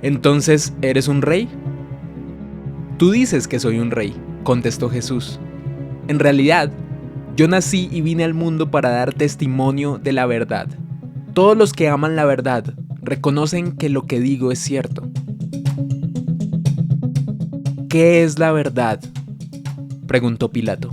¿Entonces eres un rey? Tú dices que soy un rey, contestó Jesús. En realidad, yo nací y vine al mundo para dar testimonio de la verdad. Todos los que aman la verdad reconocen que lo que digo es cierto. ¿Qué es la verdad?, preguntó Pilato.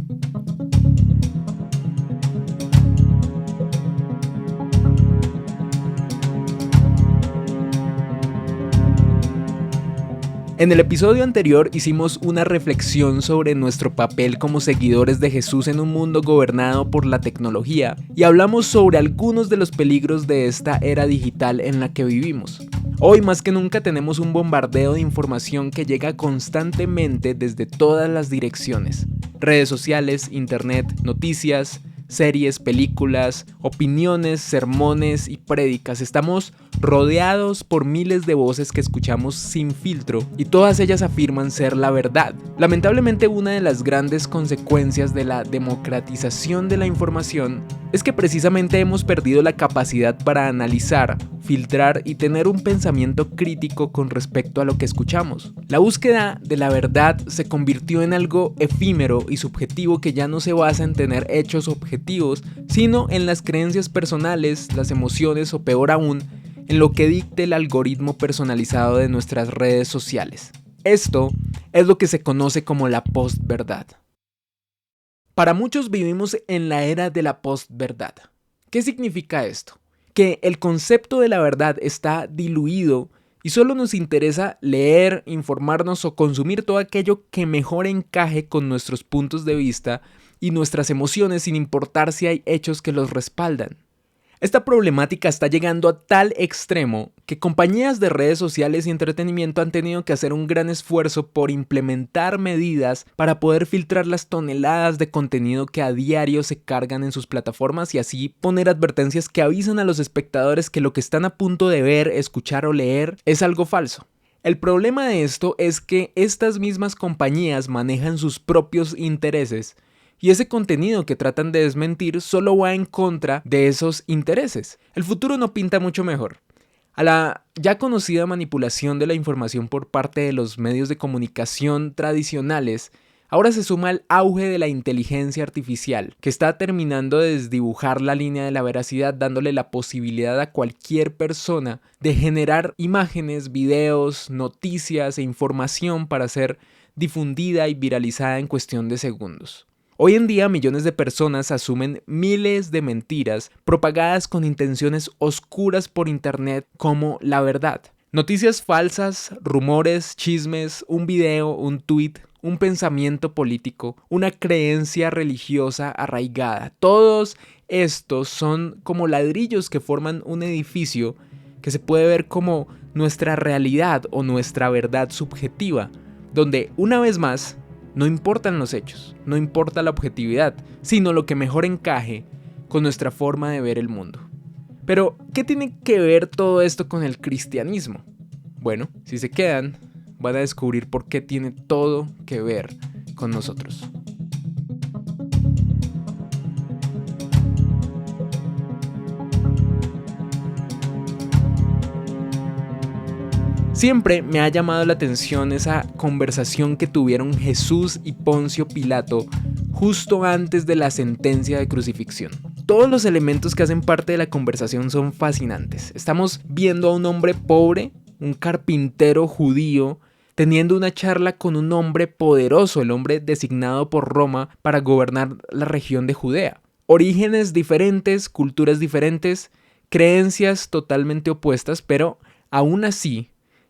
En el episodio anterior hicimos una reflexión sobre nuestro papel como seguidores de Jesús en un mundo gobernado por la tecnología y hablamos sobre algunos de los peligros de esta era digital en la que vivimos. Hoy más que nunca tenemos un bombardeo de información que llega constantemente desde todas las direcciones: redes sociales, internet, noticias, series, películas, opiniones, sermones y prédicas. Estamos rodeados por miles de voces que escuchamos sin filtro y todas ellas afirman ser la verdad. Lamentablemente, una de las grandes consecuencias de la democratización de la información es que precisamente hemos perdido la capacidad para analizar, filtrar y tener un pensamiento crítico con respecto a lo que escuchamos. La búsqueda de la verdad se convirtió en algo efímero y subjetivo que ya no se basa en tener hechos objetivos, sino en las creencias personales, las emociones o peor aún, en lo que dicte el algoritmo personalizado de nuestras redes sociales. Esto es lo que se conoce como la postverdad. Para muchos vivimos en la era de la postverdad. ¿Qué significa esto? Que el concepto de la verdad está diluido y solo nos interesa leer, informarnos o consumir todo aquello que mejor encaje con nuestros puntos de vista y nuestras emociones, sin importar si hay hechos que los respaldan. Esta problemática está llegando a tal extremo que compañías de redes sociales y entretenimiento han tenido que hacer un gran esfuerzo por implementar medidas para poder filtrar las toneladas de contenido que a diario se cargan en sus plataformas y así poner advertencias que avisan a los espectadores que lo que están a punto de ver, escuchar o leer es algo falso. El problema de esto es que estas mismas compañías manejan sus propios intereses y ese contenido que tratan de desmentir solo va en contra de esos intereses. El futuro no pinta mucho mejor. A la ya conocida manipulación de la información por parte de los medios de comunicación tradicionales, ahora se suma el auge de la inteligencia artificial, que está terminando de desdibujar la línea de la veracidad, dándole la posibilidad a cualquier persona de generar imágenes, videos, noticias e información para ser difundida y viralizada en cuestión de segundos. Hoy en día millones de personas asumen miles de mentiras propagadas con intenciones oscuras por internet como la verdad. Noticias falsas, rumores, chismes, un video, un tweet, un pensamiento político, una creencia religiosa arraigada. Todos estos son como ladrillos que forman un edificio que se puede ver como nuestra realidad o nuestra verdad subjetiva, donde una vez más no importan los hechos, no importa la objetividad, sino lo que mejor encaje con nuestra forma de ver el mundo. Pero, ¿qué tiene que ver todo esto con el cristianismo? Bueno, si se quedan, van a descubrir por qué tiene todo que ver con nosotros. Siempre me ha llamado la atención esa conversación que tuvieron Jesús y Poncio Pilato justo antes de la sentencia de crucifixión. Todos los elementos que hacen parte de la conversación son fascinantes. Estamos viendo a un hombre pobre, un carpintero judío, teniendo una charla con un hombre poderoso, el hombre designado por Roma para gobernar la región de Judea. Orígenes diferentes, culturas diferentes, creencias totalmente opuestas, pero aún así,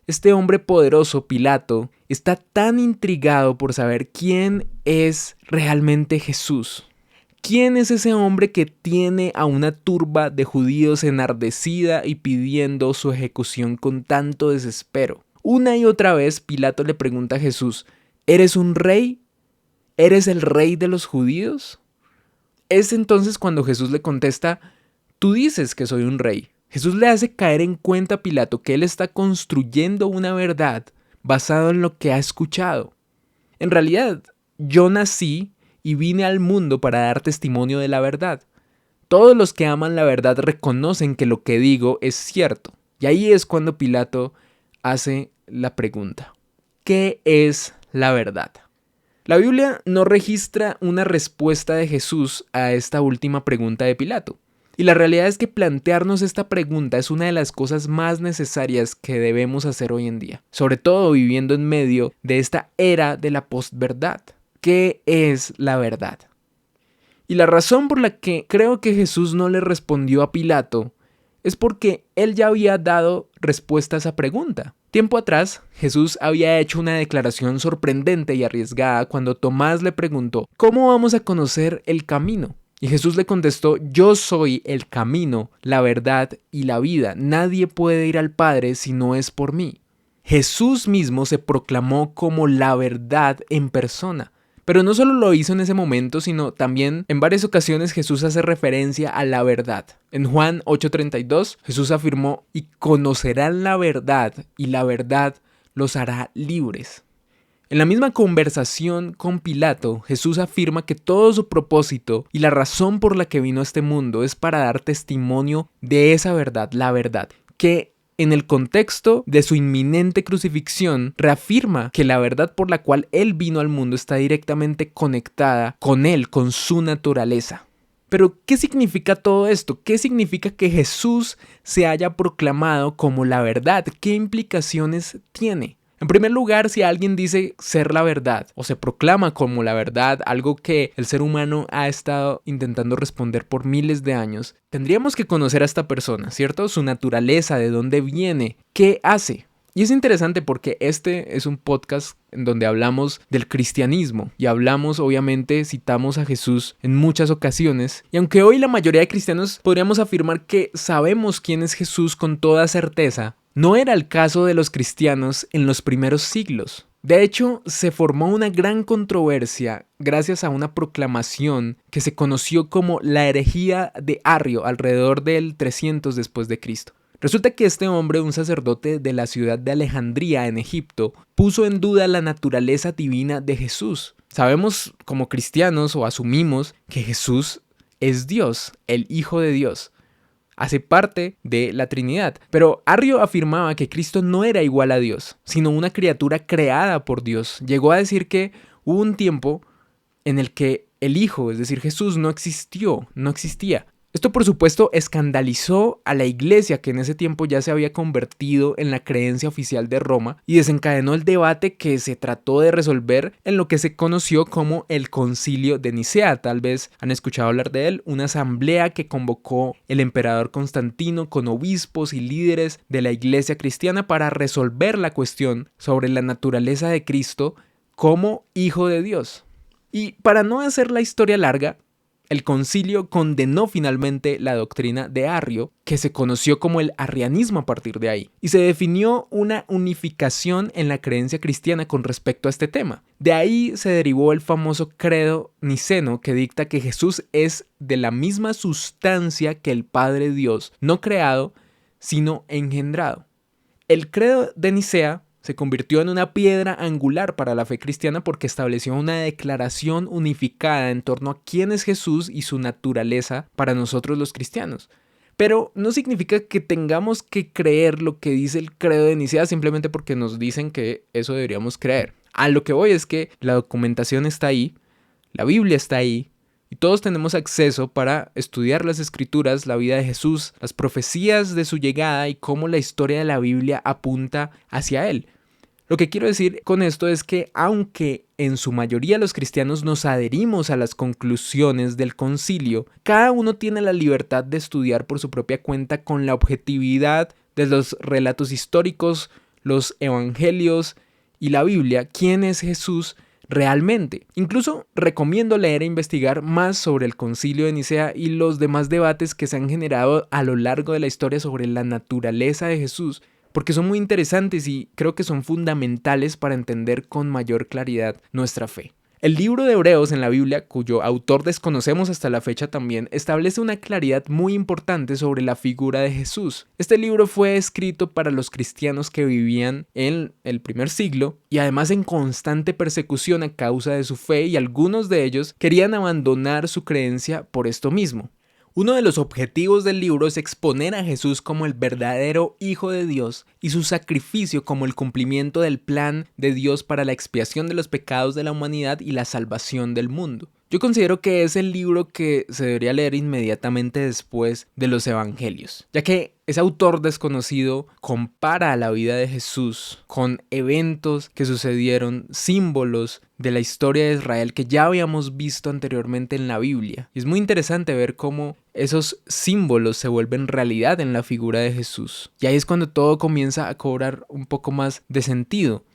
este hombre poderoso, Pilato, está tan intrigado por saber quién es realmente Jesús. ¿Quién es ese hombre que tiene a una turba de judíos enardecida y pidiendo su ejecución con tanto desespero? Una y otra vez Pilato le pregunta a Jesús: ¿eres un rey? ¿Eres el rey de los judíos? Es entonces cuando Jesús le contesta: tú dices que soy un rey. Jesús le hace caer en cuenta a Pilato que él está construyendo una verdad basada en lo que ha escuchado. En realidad, yo nací y vine al mundo para dar testimonio de la verdad. Todos los que aman la verdad reconocen que lo que digo es cierto. Y ahí es cuando Pilato hace la pregunta: ¿qué es la verdad? La Biblia no registra una respuesta de Jesús a esta última pregunta de Pilato. Y la realidad es que plantearnos esta pregunta es una de las cosas más necesarias que debemos hacer hoy en día, sobre todo viviendo en medio de esta era de la postverdad. ¿Qué es la verdad? Y la razón por la que creo que Jesús no le respondió a Pilato es porque él ya había dado respuesta a esa pregunta. Tiempo atrás, Jesús había hecho una declaración sorprendente y arriesgada cuando Tomás le preguntó: ¿cómo vamos a conocer el camino? Y Jesús le contestó: yo soy el camino, la verdad y la vida. Nadie puede ir al Padre si no es por mí. Jesús mismo se proclamó como la verdad en persona. Pero no solo lo hizo en ese momento, sino también en varias ocasiones Jesús hace referencia a la verdad. En Juan 8:32, Jesús afirmó: y conocerán la verdad, y la verdad los hará libres. En la misma conversación con Pilato, Jesús afirma que todo su propósito y la razón por la que vino a este mundo es para dar testimonio de esa verdad, la verdad, que en el contexto de su inminente crucifixión reafirma que la verdad por la cual él vino al mundo está directamente conectada con él, con su naturaleza. Pero, ¿qué significa todo esto? ¿Qué significa que Jesús se haya proclamado como la verdad? ¿Qué implicaciones tiene? En primer lugar, si alguien dice ser la verdad o se proclama como la verdad, algo que el ser humano ha estado intentando responder por miles de años, tendríamos que conocer a esta persona, ¿cierto? Su naturaleza, de dónde viene, qué hace. Y es interesante porque este es un podcast en donde hablamos del cristianismo y hablamos, obviamente, citamos a Jesús en muchas ocasiones. Y aunque hoy la mayoría de cristianos podríamos afirmar que sabemos quién es Jesús con toda certeza, no era el caso de los cristianos en los primeros siglos. De hecho, se formó una gran controversia gracias a una proclamación que se conoció como la herejía de Arrio alrededor del 300 después de Cristo. Resulta que este hombre, un sacerdote de la ciudad de Alejandría en Egipto, puso en duda la naturaleza divina de Jesús. Sabemos como cristianos o asumimos que Jesús es Dios, el Hijo de Dios. Hace parte de la Trinidad. Pero Arrio afirmaba que Cristo no era igual a Dios, sino una criatura creada por Dios. Llegó a decir que hubo un tiempo en el que el Hijo, es decir, Jesús, no existía. Esto, por supuesto, escandalizó a la iglesia, que en ese tiempo ya se había convertido en la creencia oficial de Roma, y desencadenó el debate que se trató de resolver en lo que se conoció como el Concilio de Nicea. Tal vez han escuchado hablar de él, una asamblea que convocó el emperador Constantino con obispos y líderes de la iglesia cristiana para resolver la cuestión sobre la naturaleza de Cristo como Hijo de Dios. Y para no hacer la historia larga, el concilio condenó finalmente la doctrina de Arrio, que se conoció como el arrianismo a partir de ahí, y se definió una unificación en la creencia cristiana con respecto a este tema. De ahí se derivó el famoso credo niceno, que dicta que Jesús es de la misma sustancia que el Padre Dios, no creado, sino engendrado. El credo de Nicea se convirtió en una piedra angular para la fe cristiana porque estableció una declaración unificada en torno a quién es Jesús y su naturaleza para nosotros los cristianos. Pero no significa que tengamos que creer lo que dice el credo de Nicea simplemente porque nos dicen que eso deberíamos creer. A lo que voy es que la documentación está ahí, la Biblia está ahí, y todos tenemos acceso para estudiar las escrituras, la vida de Jesús, las profecías de su llegada y cómo la historia de la Biblia apunta hacia él. Lo que quiero decir con esto es que aunque en su mayoría los cristianos nos adherimos a las conclusiones del concilio, cada uno tiene la libertad de estudiar por su propia cuenta con la objetividad de los relatos históricos, los evangelios y la Biblia, quién es Jesús realmente. Incluso recomiendo leer e investigar más sobre el Concilio de Nicea y los demás debates que se han generado a lo largo de la historia sobre la naturaleza de Jesús, porque son muy interesantes y creo que son fundamentales para entender con mayor claridad nuestra fe. El libro de Hebreos en la Biblia, cuyo autor desconocemos hasta la fecha también, establece una claridad muy importante sobre la figura de Jesús. Este libro fue escrito para los cristianos que vivían en el primer siglo y además en constante persecución a causa de su fe, y algunos de ellos querían abandonar su creencia por esto mismo. Uno de los objetivos del libro es exponer a Jesús como el verdadero Hijo de Dios y su sacrificio como el cumplimiento del plan de Dios para la expiación de los pecados de la humanidad y la salvación del mundo. Yo considero que es el libro que se debería leer inmediatamente después de los Evangelios, ya que ese autor desconocido compara la vida de Jesús con eventos que sucedieron, símbolos de la historia de Israel que ya habíamos visto anteriormente en la Biblia. Y es muy interesante ver cómo esos símbolos se vuelven realidad en la figura de Jesús. Y ahí es cuando todo comienza a cobrar un poco más de sentido.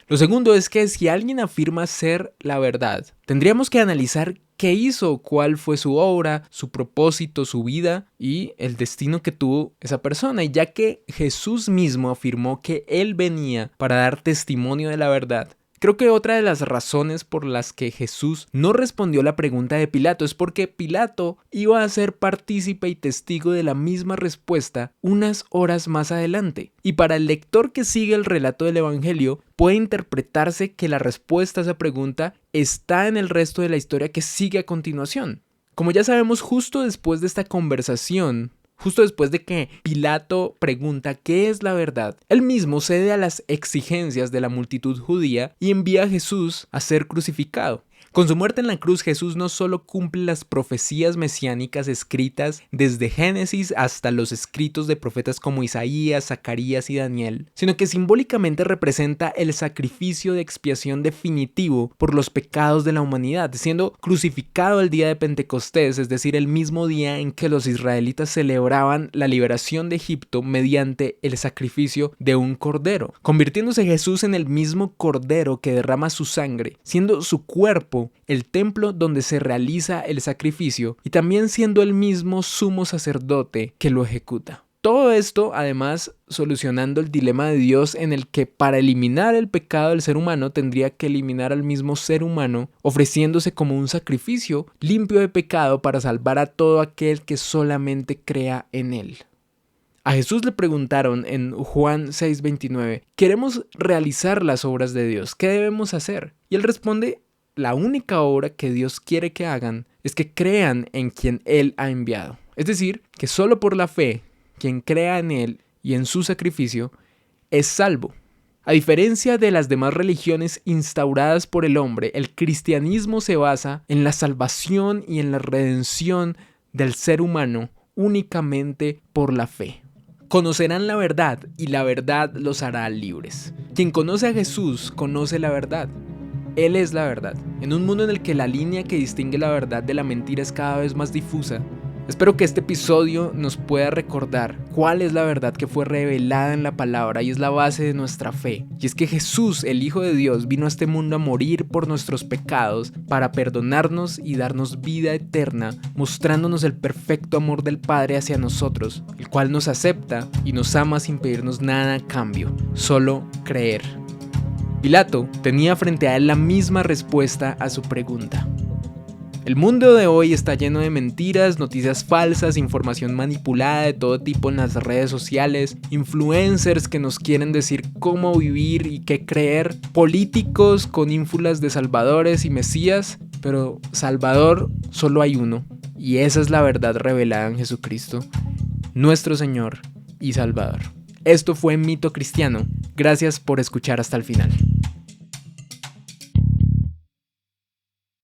Lo segundo es que si alguien afirma ser la verdad, tendríamos que analizar qué hizo, cuál fue su obra, su propósito, su vida y el destino que tuvo esa persona. Y ya que Jesús mismo afirmó que Él venía para dar testimonio de la verdad, creo que otra de las razones por las que Jesús no respondió la pregunta de Pilato es porque Pilato iba a ser partícipe y testigo de la misma respuesta unas horas más adelante. Y para el lector que sigue el relato del Evangelio, puede interpretarse que la respuesta a esa pregunta está en el resto de la historia que sigue a continuación. Como ya sabemos, justo después de esta conversación, justo después de que Pilato pregunta qué es la verdad, él mismo cede a las exigencias de la multitud judía y envía a Jesús a ser crucificado. Con su muerte en la cruz, Jesús no solo cumple las profecías mesiánicas escritas desde Génesis hasta los escritos de profetas como Isaías, Zacarías y Daniel, sino que simbólicamente representa el sacrificio de expiación definitivo por los pecados de la humanidad, siendo crucificado el día de Pentecostés, es decir, el mismo día en que los israelitas celebraban la liberación de Egipto mediante el sacrificio de un cordero, convirtiéndose Jesús en el mismo cordero que derrama su sangre, siendo su cuerpo el templo donde se realiza el sacrificio y también siendo el mismo sumo sacerdote que lo ejecuta. Todo esto, además, solucionando el dilema de Dios en el que para eliminar el pecado del ser humano tendría que eliminar al mismo ser humano, ofreciéndose como un sacrificio limpio de pecado para salvar a todo aquel que solamente crea en él. A Jesús le preguntaron en Juan 6:29, ¿queremos realizar las obras de Dios? ¿Qué debemos hacer? Y él responde, la única obra que Dios quiere que hagan es que crean en quien Él ha enviado. Es decir, que solo por la fe, quien crea en Él y en su sacrificio, es salvo. A diferencia de las demás religiones instauradas por el hombre, el cristianismo se basa en la salvación y en la redención del ser humano únicamente por la fe. Conocerán la verdad y la verdad los hará libres. Quien conoce a Jesús conoce la verdad. Él es la verdad. En un mundo en el que la línea que distingue la verdad de la mentira es cada vez más difusa, espero que este episodio nos pueda recordar cuál es la verdad que fue revelada en la palabra y es la base de nuestra fe. Y es que Jesús, el Hijo de Dios, vino a este mundo a morir por nuestros pecados para perdonarnos y darnos vida eterna, mostrándonos el perfecto amor del Padre hacia nosotros, el cual nos acepta y nos ama sin pedirnos nada a cambio, solo creer. Pilato tenía frente a él la misma respuesta a su pregunta. El mundo de hoy está lleno de mentiras, noticias falsas, información manipulada de todo tipo en las redes sociales, influencers que nos quieren decir cómo vivir y qué creer, políticos con ínfulas de salvadores y mesías, pero Salvador solo hay uno, y esa es la verdad revelada en Jesucristo, nuestro Señor y Salvador. Esto fue Mito Cristiano. Gracias por escuchar hasta el final.